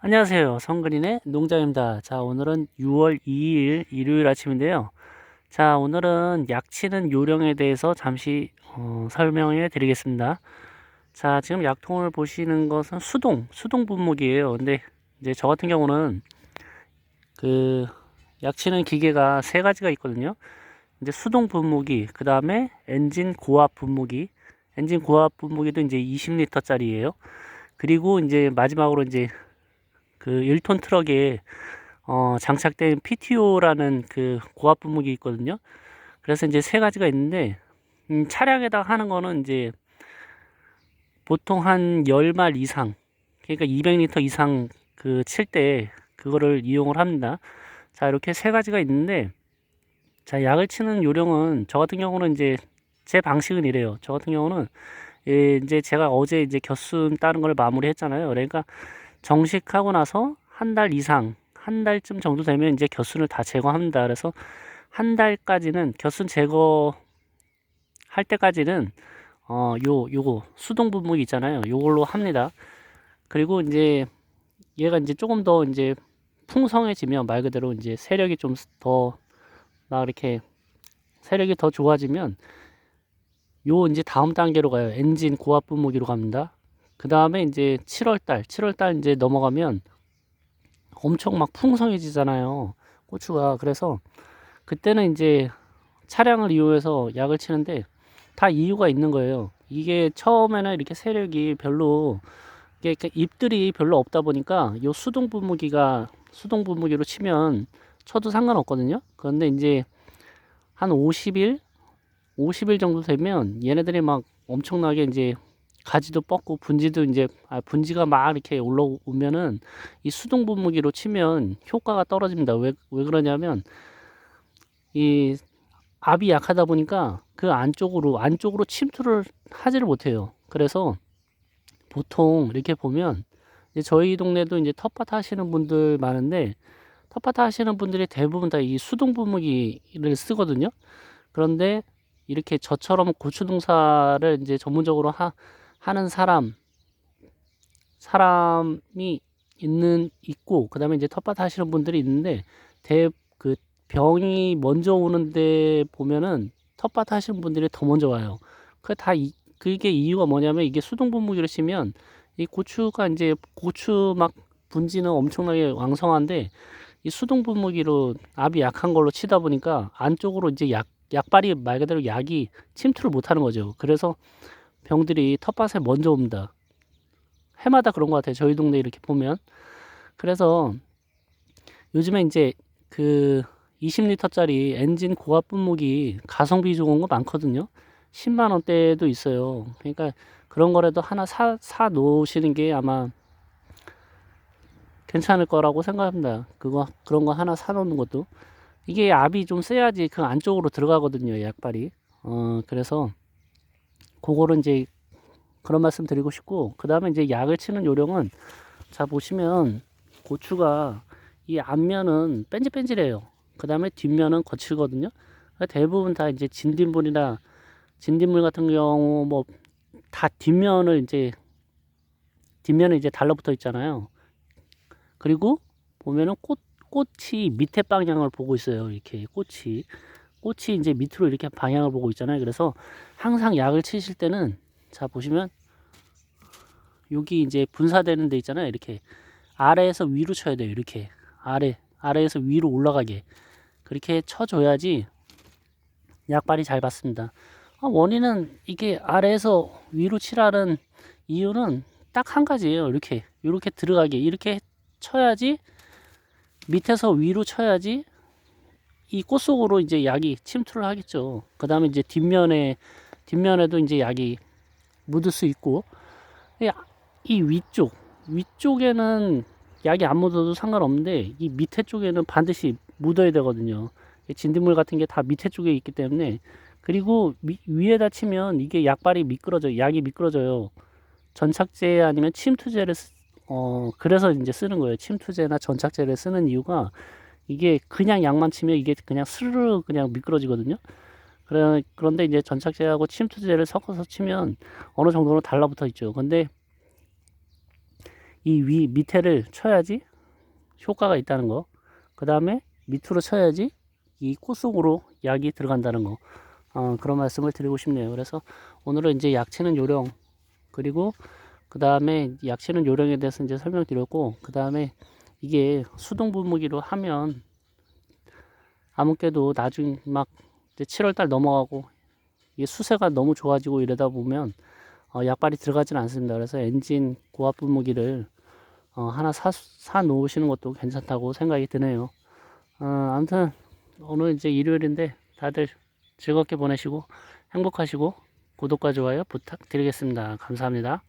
안녕하세요. 성근인의 농장입니다. 자, 오늘은 6월 2일 일요일 아침인데요. 자, 오늘은 약치는 요령에 대해서 잠시 설명해 드리겠습니다. 자, 지금 약통을 보시는 것은 수동 분무기예요. 근데 이제 저 같은 경우는 그 약치는 기계가 세 가지가 있거든요. 이제 수동 분무기, 그 다음에 엔진 고압 분무기, 엔진 고압 분무기도 이제 20리터짜리예요. 그리고 이제 마지막으로 이제 그 1톤 트럭에 장착된 PTO라는 그 고압 분무기 있거든요. 그래서 이제 세 가지가 있는데, 차량에다 하는 거는 이제 보통 한 10말 이상, 그러니까 200리터 이상 그 칠 때 그거를 이용을 합니다. 자, 이렇게 세 가지가 있는데, 자, 약을 치는 요령은 저 같은 경우는 이제 제 방식은 이래요. 저 같은 경우는 이제 제가 어제 이제 겨순 따는 걸 마무리 했잖아요. 그러니까 정식하고 나서 한 달 이상, 한 달쯤 정도 되면 이제 겨순을 다 제거합니다. 그래서 한 달까지는 겨순 제거할 때까지는 요거 수동 분무기 있잖아요. 요걸로 합니다. 그리고 이제 얘가 이제 조금 더 이제 풍성해지면 말 그대로 이제 세력이 좀 더 나 이렇게 세력이 더 좋아지면 요 이제 다음 단계로 가요. 엔진 고압 분무기로 갑니다. 그 다음에 이제 7월달 이제 넘어가면 엄청 막 풍성해지잖아요. 고추가. 그래서 그때는 이제 차량을 이용해서 약을 치는데 다 이유가 있는 거예요. 이게 처음에는 이렇게 세력이 별로 이게 잎들이 별로 없다 보니까 요 수동 분무기로 치면 쳐도 상관없거든요. 그런데 이제 한 50일 정도 되면 얘네들이 막 엄청나게 이제 가지도 뻗고 분지도 이제 분지가 막 이렇게 올라오면은 이 수동 분무기로 치면 효과가 떨어집니다. 왜 그러냐면 이 압이 약하다 보니까 그 안쪽으로 침투를 하지를 못해요. 그래서 보통 이렇게 보면 이제 저희 동네도 이제 텃밭 하시는 분들 많은데 텃밭 하시는 분들이 대부분 다 이 수동 분무기를 쓰거든요. 그런데 이렇게 저처럼 고추 농사를 이제 전문적으로 하는 사람이 있고, 그 다음에 이제 텃밭 하시는 분들이 있는데, 그 병이 먼저 오는데 보면은 텃밭 하시는 분들이 더 먼저 와요. 그게 이유가 뭐냐면 이게 수동 분무기를 치면 이 고추가 이제 고추 막 분지는 엄청나게 왕성한데 이 수동 분무기로 압이 약한 걸로 치다 보니까 안쪽으로 이제 약발이 말 그대로 약이 침투를 못 하는 거죠. 그래서 병들이 텃밭에 먼저 옵니다. 해마다 그런 것 같아요. 저희 동네 이렇게 보면. 그래서 요즘에 이제 그 20리터짜리 엔진 고압 분무기 가성비 좋은 거 많거든요. 10만 원대도 있어요. 그러니까 그런 거라도 하나 사 놓으시는 게 아마 괜찮을 거라고 생각합니다. 그런 거 하나 사 놓는 것도. 이게 압이 좀 세야지 그 안쪽으로 들어가거든요, 약발이. 그래서 그거를 이제 그런 말씀 드리고 싶고, 그 다음에 이제 약을 치는 요령은, 자, 보시면 고추가 이 앞면은 뺀질뺀질해요. 그 다음에 뒷면은 거칠거든요. 그러니까 대부분 다 이제 진딧물 같은 경우 뭐 다 뒷면에 이제 달라붙어 있잖아요. 그리고 보면은 꽃이 밑에 방향을 보고 있어요. 이렇게 꽃이 이제 밑으로 이렇게 방향을 보고 있잖아요. 그래서 항상 약을 치실 때는 자 보시면 여기 이제 분사되는 데 있잖아요. 이렇게 아래에서 위로 쳐야 돼요. 이렇게 아래에서 위로 올라가게 그렇게 쳐줘야지 약발이 잘 받습니다. 원인은 이게 아래에서 위로 치라는 이유는 딱 한 가지예요. 이렇게 들어가게 이렇게 쳐야지 밑에서 위로 쳐야지 이 꽃 속으로 이제 약이 침투를 하겠죠. 그 다음에 이제 뒷면에도 이제 약이 묻을 수 있고, 이 위쪽에는 약이 안 묻어도 상관없는데, 이 밑에 쪽에는 반드시 묻어야 되거든요. 진딧물 같은 게 다 밑에 쪽에 있기 때문에, 그리고 위에다 치면 이게 약이 미끄러져요. 전착제 아니면 침투제를, 그래서 이제 쓰는 거예요. 침투제나 전착제를 쓰는 이유가, 이게 그냥 약만 치면 이게 그냥 스르르 그냥 미끄러지거든요. 그런데 이제 전착제하고 침투제를 섞어서 치면 어느 정도는 달라붙어 있죠. 근데 이 밑에를 쳐야지 효과가 있다는 거. 그 다음에 밑으로 쳐야지 이 코 속으로 약이 들어간다는 거. 그런 말씀을 드리고 싶네요. 그래서 오늘은 이제 약치는 요령, 그리고 그 다음에 약치는 요령에 대해서 이제 설명드렸고, 그 다음에 이게 수동 분무기로 하면 아무개도 나중 막 이제 7월달 넘어가고 이게 수세가 너무 좋아지고 이러다 보면 약발이 들어가진 않습니다. 그래서 엔진 고압 분무기를 하나 사 놓으시는 것도 괜찮다고 생각이 드네요. 아무튼 오늘 이제 일요일인데 다들 즐겁게 보내시고 행복하시고 구독과 좋아요 부탁드리겠습니다. 감사합니다.